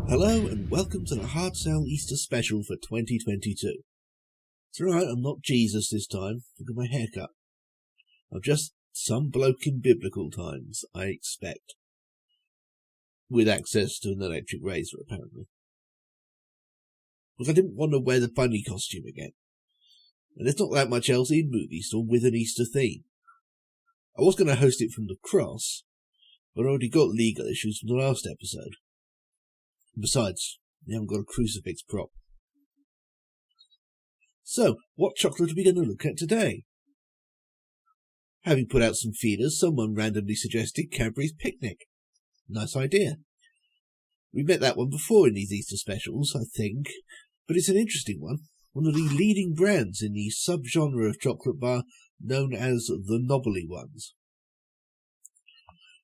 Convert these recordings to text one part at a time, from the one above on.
Hello and welcome to the Hard Sell Easter Special for 2022. It's alright, I'm not Jesus this time. Look at my haircut. I'm just some bloke in biblical times, I expect. With access to an electric razor, apparently. Because I didn't want to wear the bunny costume again. And there's not that much else in Movie Store with an Easter theme. I was going to host it from the cross, but I already got legal issues from the last episode. Besides, we haven't got a crucifix prop. So, what chocolate are we going to look at today? Having put out some feeders, someone randomly suggested Cadbury's Picnic. Nice idea. We've met that one before in these Easter specials, I think, but it's an interesting one. One of the leading brands in the subgenre of chocolate bar known as the knobbly ones.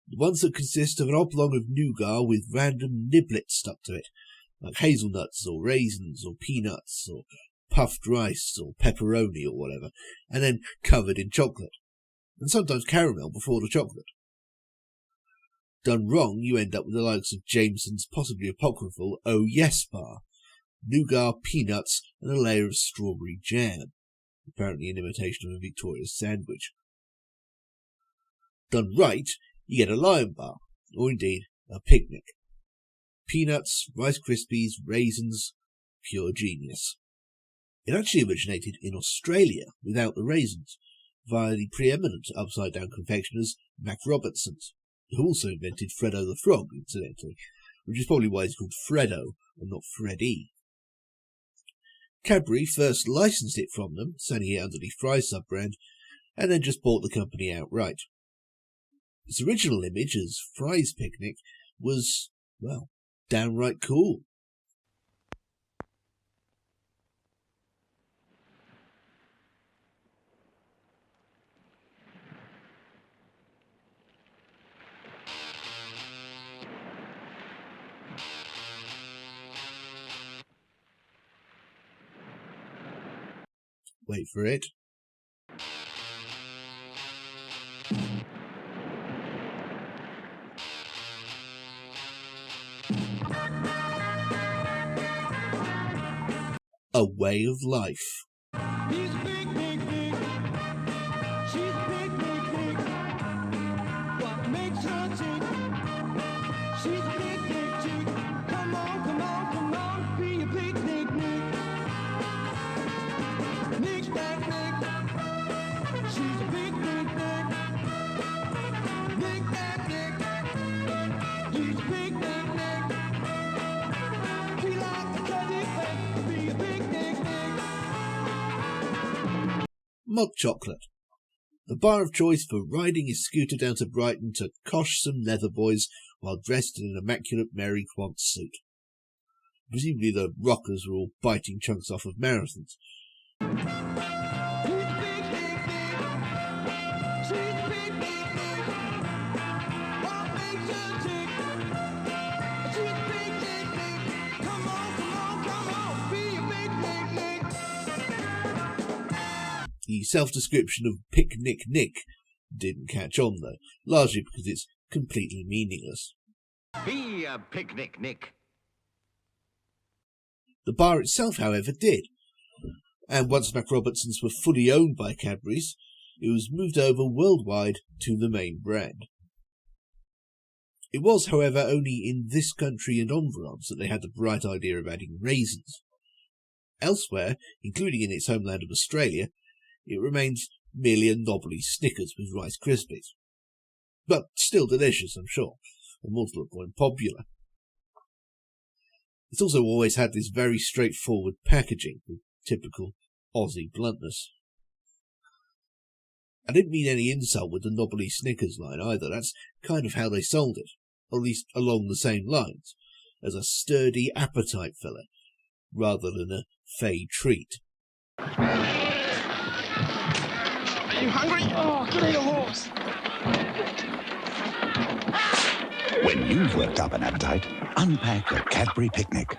The ones that consist of an oblong of nougat with random niblets stuck to it, like hazelnuts or raisins or peanuts or puffed rice or pepperoni or whatever, and then covered in chocolate, and sometimes caramel before the chocolate. Done wrong, you end up with the likes of Jameson's possibly apocryphal Oh Yes bar, nougat, peanuts, and a layer of strawberry jam, apparently in imitation of a Victoria's sandwich. Done right, you get a Lion bar, or indeed a picnic. Peanuts, Rice Krispies, raisins, pure genius. It actually originated in Australia without the raisins, via the preeminent upside-down confectioners Mac Robertson's, who also invented Freddo the Frog, incidentally, which is probably why it's called Freddo and not Freddy. Cadbury first licensed it from them, selling it under the Fry sub-brand, and then just bought the company outright. Its original image as Fry's Picnic was, well, downright cool. Wait for it. A way of life. He's big, big, big. She's big, big, big. What makes her tick? She's big, big, chick. Come on, come on, come on. Be a big, big, Nick. Nick's that Nick. She's a big, big, Nick. Nick that Nick. He's a big, big, Nick. He likes to cut it back. Be a big, big, Nick. Mod chocolate. The bar of choice for riding his scooter down to Brighton to cosh some leather boys while dressed in an immaculate Mary Quant suit. Presumably the rockers were all biting chunks off of marathons. He's big, big, big. She's big, big, big. What makes her tick? She's big, big, big. Come on, come on, come on. Be a big, big, big. The self-description of Picnic Nick didn't catch on though, largely because it's completely meaningless. Be a picnic, Nick. The bar itself, however, did. And once Mac Robertson's were fully owned by Cadbury's, it was moved over worldwide to the main brand. It was, however, only in this country and on France that they had the bright idea of adding raisins. Elsewhere, including in its homeland of Australia, it remains merely a knobbly Snickers with Rice Krispies. But still delicious, I'm sure, and more to the point popular. It's also always had this very straightforward packaging, with typical Aussie bluntness. I didn't mean any insult with the knobbly Snickers line either. That's kind of how they sold it, or at least along the same lines, as a sturdy appetite filler, rather than a fey treat. Are you hungry? Oh, I could eat a horse. When you've worked up an appetite, unpack a Cadbury Picnic.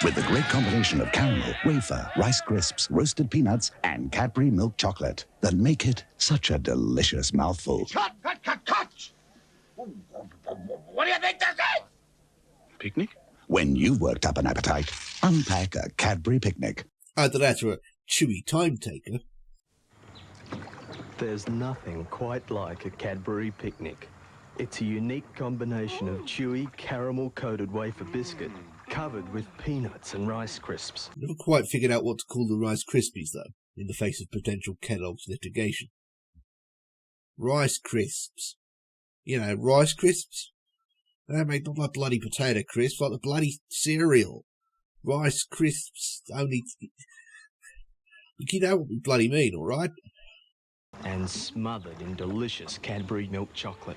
With the great combination of caramel, wafer, Rice Crisps, roasted peanuts, and Cadbury milk chocolate that make it such a delicious mouthful. Cut! What do you think this is? Picnic? When you've worked up an appetite, unpack a Cadbury Picnic. Either that or a chewy time taker. There's nothing quite like a Cadbury Picnic. It's a unique combination of chewy, caramel-coated wafer biscuit covered with peanuts and Rice Crisps. Never quite figured out what to call the Rice Krispies, though, in the face of potential Kellogg's litigation. Rice Crisps. You know, Rice Crisps? They're made not like bloody potato crisps, like the bloody cereal. Rice Crisps only... You know what we bloody mean, alright? And smothered in delicious Cadbury milk chocolate.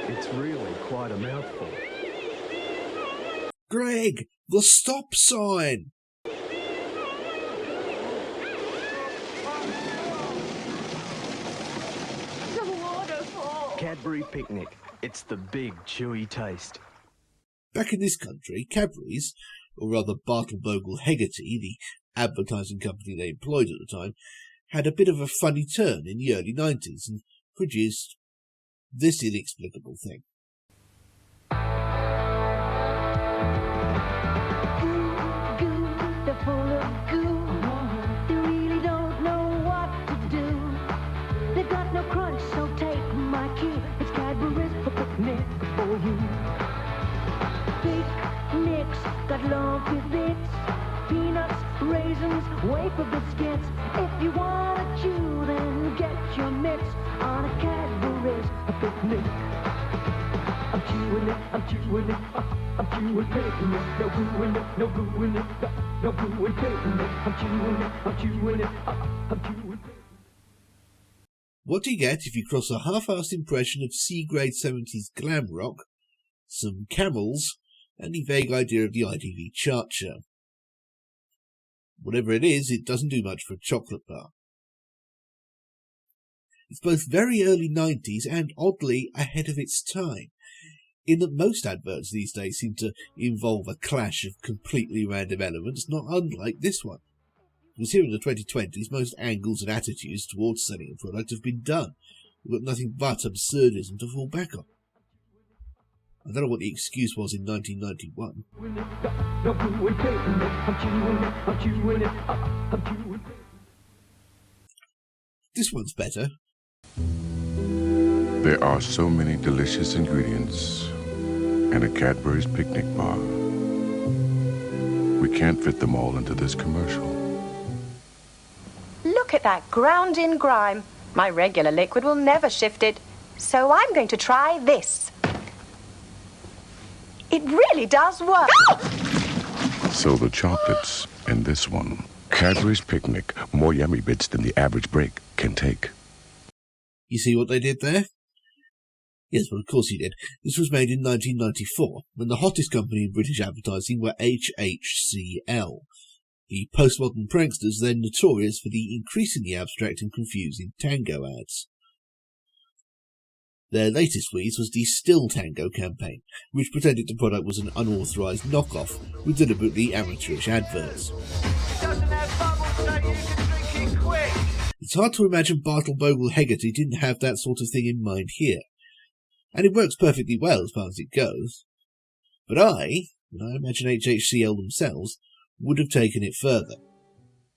It's really quite a mouthful. Greg, the stop sign! Cadbury Picnic. It's the big, chewy taste. Back in this country, Cadbury's, or rather Bartle-Bogle-Hegarty, the advertising company they employed at the time, had a bit of a funny turn in the early 90s and produced this inexplicable thing. They're full of goo. They really don't know what to do. They've got no crunch, so take my cue. It's Cadbury's Picnic for you. Picnics got lumpy bits, peanuts, raisins, wafer biscuits. If you want to chew, then get your mitts on a Cadbury's Picnic. I'm chewing it, I'm chewing it, I'm chewing picnic. No glue in it, no glue in it, no glue in picnic. I'm chewing it, I'm chewing it, I'm chewing picnic. What do you get if you cross a half-assed impression of C-grade 70s glam rock, some camels, and the vague idea of the ITV chart show? Whatever it is, it doesn't do much for a chocolate bar. It's both very early 90s and oddly ahead of its time, in that most adverts these days seem to involve a clash of completely random elements, not unlike this one. Because here in the 2020s, most angles and attitudes towards selling a product have been done. We've got nothing but absurdism to fall back on. I don't know what the excuse was in 1991. This one's better. There are so many delicious ingredients in a Cadbury's picnic bar. We can't fit them all into this commercial. Look at that ground-in grime. My regular liquid will never shift it. So I'm going to try this. It really does work. So the chocolates in this one. Cadbury's Picnic, more yummy bits than the average break can take. You see what they did there? Yes, well, of course you did. This was made in 1994, when the hottest company in British advertising were HHCL, the postmodern pranksters then notorious for the increasingly abstract and confusing Tango ads. Their latest wheeze was the Still Tango campaign, which pretended the product was an unauthorised knockoff with deliberately amateurish adverts. It's hard to imagine Bartle-Bogle-Hegarty didn't have that sort of thing in mind here. And it works perfectly well as far as it goes. But I imagine HHCL themselves, would have taken it further.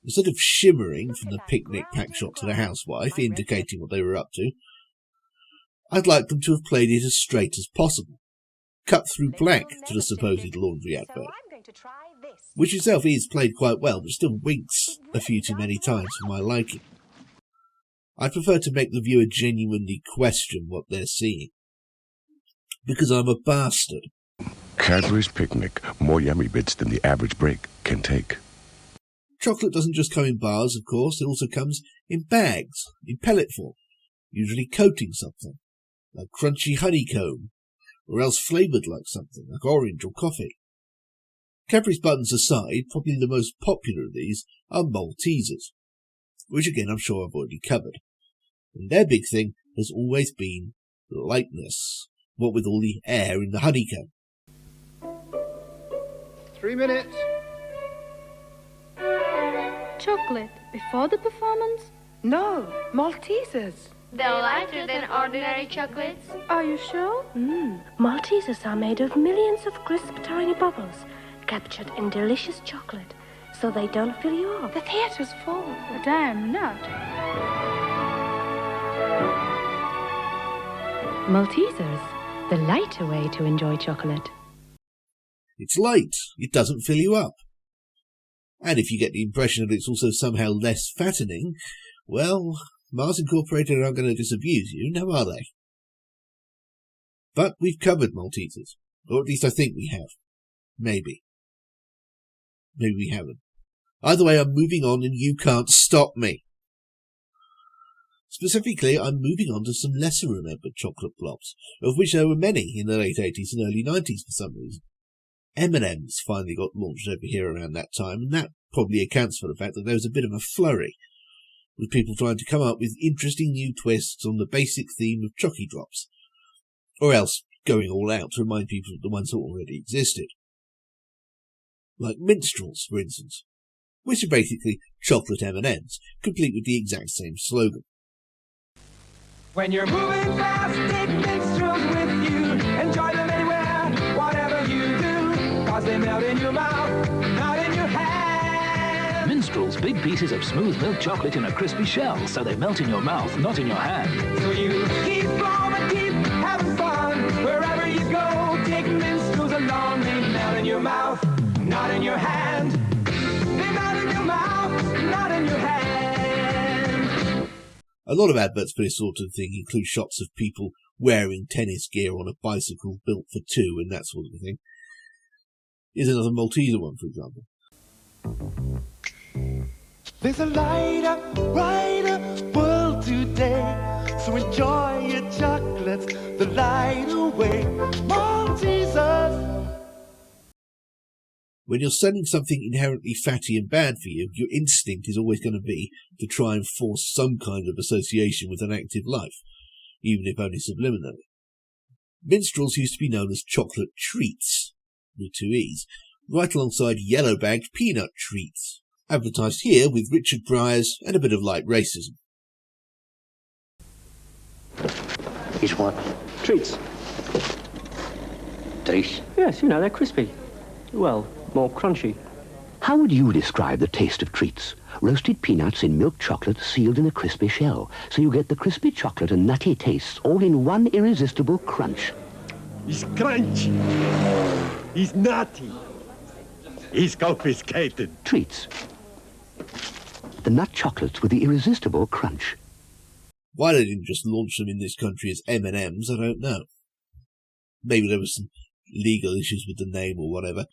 Instead of shimmering from the picnic pack shot to the housewife, indicating what they were up to, I'd like them to have played it as straight as possible. Cut through black to the supposed laundry advert, which itself is played quite well, but still winks a few too many times for my liking. I'd prefer to make the viewer genuinely question what they're seeing. Because I'm a bastard. Cadbury's Picnic, more yummy bits than the average break can take. Chocolate doesn't just come in bars, of course, it also comes in bags, in pellet form, usually coating something, like crunchy honeycomb, or else flavoured like something, like orange or coffee. Cadbury's buttons aside, probably the most popular of these are Maltesers, which again I'm sure I've already covered. And their big thing has always been lightness, what with all the air in the honeycomb. 3 minutes. Chocolate before the performance? No, Maltesers. They're lighter than ordinary chocolates. Are you sure? Maltesers are made of millions of crisp, tiny bubbles, captured in delicious chocolate, so they don't fill you up. The theatre's full. But I am not. Maltesers, the lighter way to enjoy chocolate. It's light. It doesn't fill you up. And if you get the impression that it's also somehow less fattening, well, Mars Incorporated aren't going to disabuse you, now are they? But we've covered Maltesers. Or at least I think we have. Maybe. Maybe we haven't. Either way, I'm moving on and you can't stop me. Specifically, I'm moving on to some lesser remembered chocolate blobs, of which there were many in the late 80s and early 90s for some reason. M&M's finally got launched over here around that time, and that probably accounts for the fact that there was a bit of a flurry, with people trying to come up with interesting new twists on the basic theme of Chocky Drops, or else going all out to remind people of the ones that already existed. Like minstrels, for instance, which are basically chocolate M&M's, complete with the exact same slogan. When you're moving fast, take minstrels with you. Enjoy them anywhere, whatever you do. Cause they melt in your mouth, not in your hand. Minstrels, big pieces of smooth milk chocolate in a crispy shell, so they melt in your mouth, not in your hand. So you keep on and keep having fun. Wherever you go, take minstrels along. They melt in your mouth, not in your hand. They melt in your mouth, not in your hand. A lot of adverts for this sort of thing include shots of people wearing tennis gear on a bicycle built for two and that sort of thing. Here's another Malteser one, for example. There's a lighter, brighter world today, so enjoy your chocolates the lighter way. Maltesers! When you're selling something inherently fatty and bad for you, your instinct is always going to be to try and force some kind of association with an active life, even if only subliminally. Minstrels used to be known as chocolate treats, with two E's, right alongside yellow-bagged peanut treats, advertised here with Richard Pryor's and a bit of light racism. It's what? Treats. Treats? Yes, you know, they're crispy. Well, more crunchy. How would you describe the taste of treats? Roasted peanuts in milk chocolate sealed in a crispy shell, so you get the crispy chocolate and nutty tastes all in one irresistible crunch. He's crunchy. He's nutty. He's confiscated. Treats. The nut chocolates with the irresistible crunch. Why they didn't just launch them in this country as M&M's, I don't know. Maybe there was some legal issues with the name or whatever.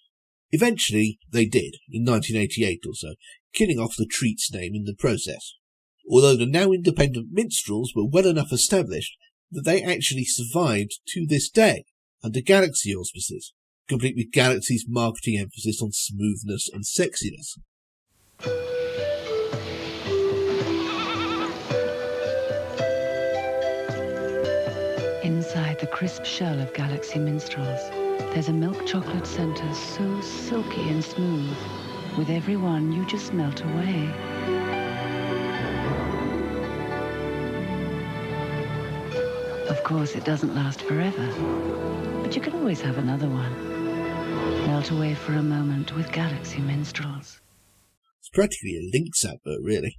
Eventually, they did, in 1988 or so, killing off the Treats name in the process. Although the now independent minstrels were well enough established that they actually survived to this day under Galaxy auspices, complete with Galaxy's marketing emphasis on smoothness and sexiness. Inside the crisp shell of Galaxy Minstrels, there's a milk chocolate center so silky and smooth. With every one, you just melt away. Of course, it doesn't last forever, but you can always have another one. Melt away for a moment with Galaxy Minstrels. It's practically a Lynx advert, really.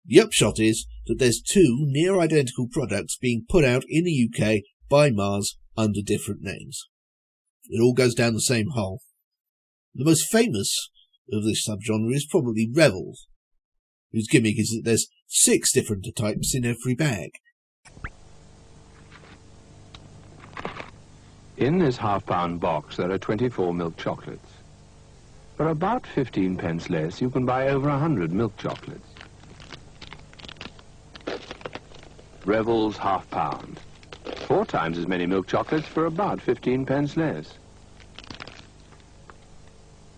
The upshot is that there's two near-identical products being put out in the UK by Mars under different names. It all goes down the same hole. The most famous of this subgenre is probably Revels, whose gimmick is that there's 6 different types in every bag. In this half-pound box there are 24 milk chocolates. For about 15 pence less, you can buy over 100 milk chocolates. Revels half-pound. 4 times as many milk chocolates for about 15 pence less.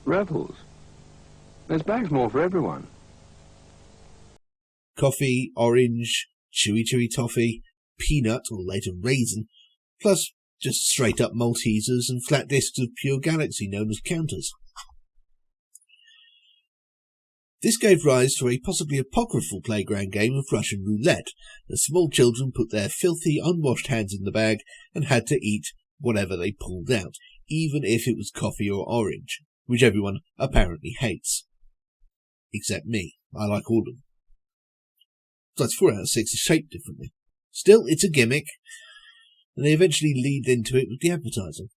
Revels. There's bags more for everyone. Coffee, orange, chewy toffee, peanut or later raisin, plus just straight up Maltesers and flat discs of pure Galaxy known as counters. This gave rise to a possibly apocryphal playground game of Russian roulette, as small children put their filthy, unwashed hands in the bag and had to eat whatever they pulled out, even if it was coffee or orange, which everyone apparently hates. Except me. I like all of them. Besides, 4 out of 6 is shaped differently. Still, it's a gimmick, and they eventually lead into it with the advertising.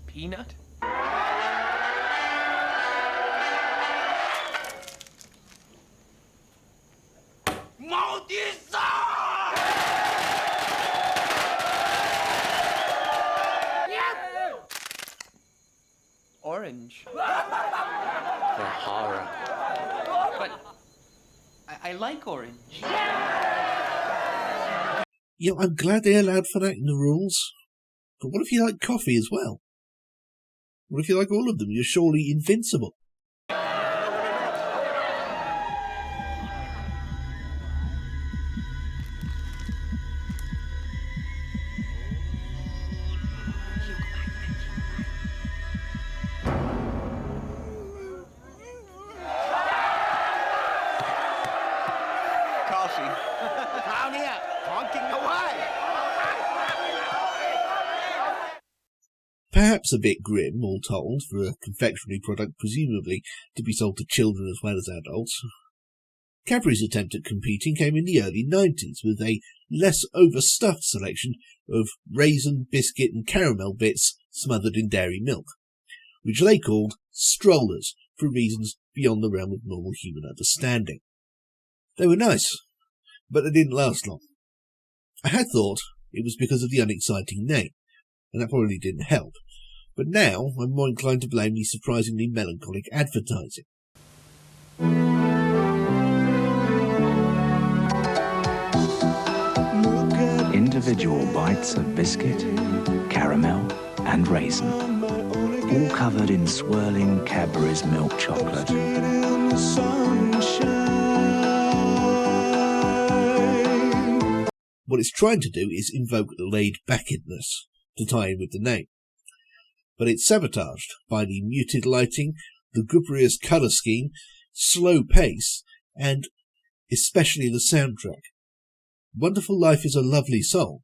Peanut? Orange. The horror. But I like orange. Yeah, I'm glad they allowed for that in the rules. But what if you like coffee as well? What if you like all of them? You're surely invincible. Coffee. Down here, honking away. Perhaps a bit grim, all told, for a confectionery product presumably to be sold to children as well as adults. Cadbury's attempt at competing came in the early 90s with a less overstuffed selection of raisin, biscuit and caramel bits smothered in dairy milk, which they called strollers for reasons beyond the realm of normal human understanding. They were nice, but they didn't last long. I had thought it was because of the unexciting name, and that probably didn't help, but now I'm more inclined to blame the surprisingly melancholic advertising. Individual bites of biscuit, caramel and raisin, all covered in swirling Cadbury's milk chocolate. What it's trying to do is invoke laid-backedness to tie in with the name, but it's sabotaged by the muted lighting, the lugubrious colour scheme, slow pace, and especially the soundtrack. Wonderful Life is a lovely song,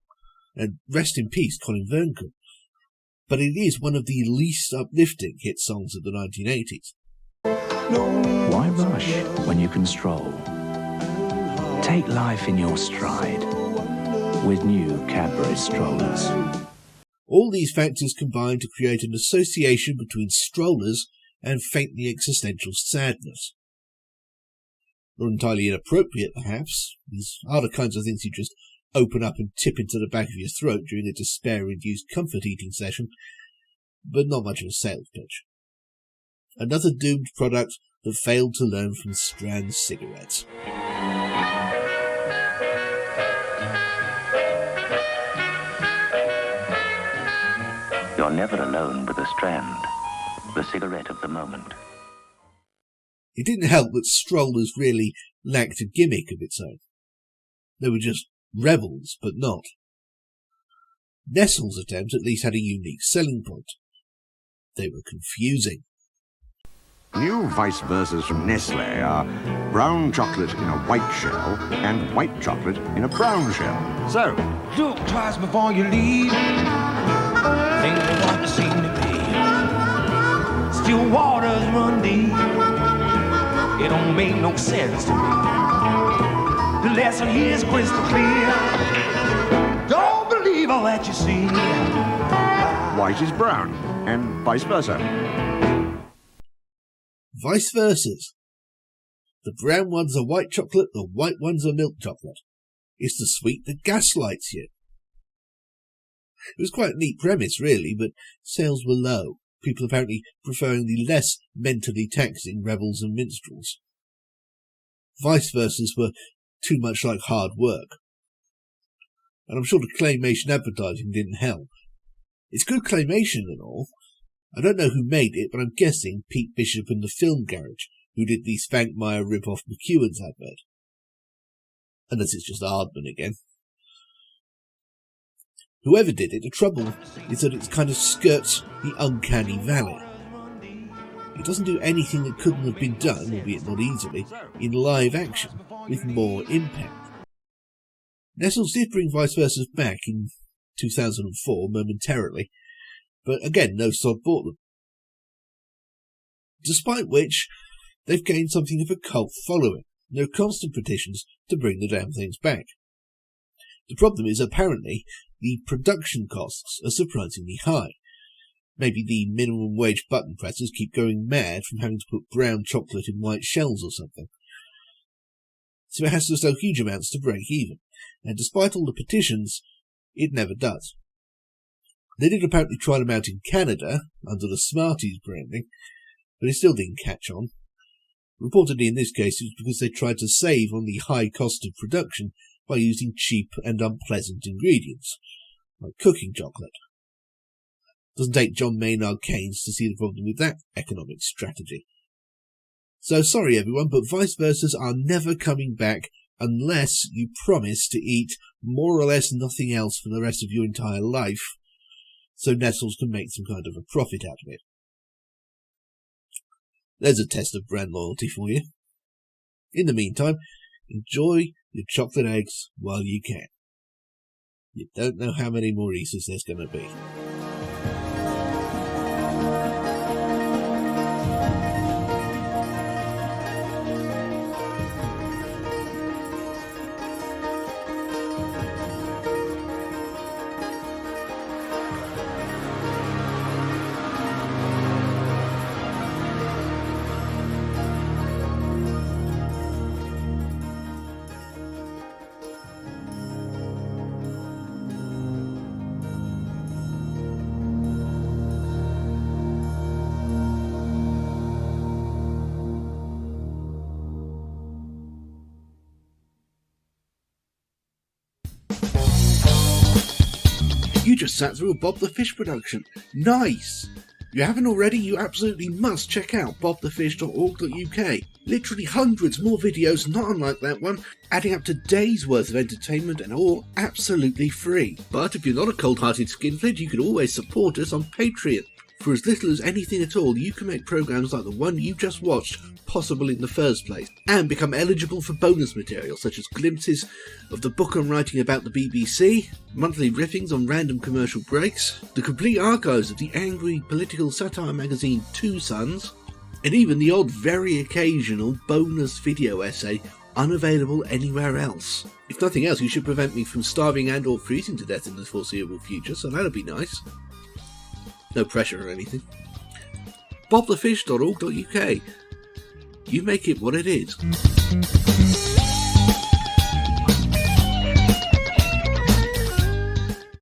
and rest in peace Colin Vearncombe, but it is one of the least uplifting hit songs of the 1980s. Why rush when you can stroll? Take life in your stride with new Cadbury strollers. All these factors combine to create an association between strollers and faintly existential sadness. Not entirely inappropriate, perhaps. These are the kinds of things you just open up and tip into the back of your throat during a despair-induced comfort-eating session, but not much of a sales pitch. Another doomed product that failed to learn from Strand cigarettes. You're never alone with a Strand, the cigarette of the moment. It didn't help that strollers really lacked a gimmick of its own. They were just Revels, but not. Nestle's attempt at least had a unique selling point. They were confusing. New vice versas from Nestle are brown chocolate in a white shell and white chocolate in a brown shell. So, Look twice before you leave. Things are what they seem to be. Still waters run deep. It don't make no sense to me. The lesson here is crystal clear. Don't believe all that you see. white is brown, and vice versa. Vice versas. The brown ones are white chocolate, the white ones are milk chocolate. It's the sweet that gaslights you. It was quite a neat premise, really, but sales were low, people apparently preferring the less mentally taxing Revels and minstrels. Vice versas were too much like hard work. And I'm sure the claymation advertising didn't help. It's good claymation and all. I don't know who made it, but I'm guessing Pete Bishop and the Film Garage, who did the Spankmeyer rip-off McEwan's advert. Unless it's just Aardman again. Whoever did it, the trouble is that it kind of skirts the uncanny valley. It doesn't do anything that couldn't have been done, albeit not easily, in live action, with more impact. Nestles did bring Vice Versas back in 2004 momentarily, but again, no sod bought them. Despite which, they've gained something of a cult following. There are constant petitions to bring the damn things back. The problem is, apparently, the production costs are surprisingly high. Maybe the minimum wage button pressers keep going mad from having to put brown chocolate in white shells or something. So it has to sell huge amounts to break even, and despite all the petitions, it never does. They did apparently try them out in Canada, under the Smarties branding, but it still didn't catch on. Reportedly in this case it was because they tried to save on the high cost of production by using cheap and unpleasant ingredients, like cooking chocolate. Doesn't take John Maynard Keynes to see the problem with that economic strategy. So sorry everyone, but Vice Versas are never coming back unless you promise to eat more or less nothing else for the rest of your entire life, so Nestles can make some kind of a profit out of it. There's a test of brand loyalty for you. In the meantime, enjoy your chocolate eggs while you can. You don't know how many more Easters there's going to be. You just sat through a Bob the Fish production. Nice! If you haven't already, you absolutely must check out bobthefish.org.uk. Literally hundreds more videos not unlike that one, adding up to days worth of entertainment and all absolutely free. But if you're not a cold-hearted skinflint, you can always support us on Patreon. For as little as anything at all, you can make programs like the one you just watched possible in the first place, and become eligible for bonus material such as glimpses of the book I'm writing about the BBC, monthly riffings on random commercial breaks, the complete archives of the angry political satire magazine Two Sons, and even the odd very occasional bonus video essay unavailable anywhere else. If nothing else, you should prevent me from starving and or freezing to death in the foreseeable future, so that'll be nice. No pressure or anything. bobthefish.org.uk. You make it what it is.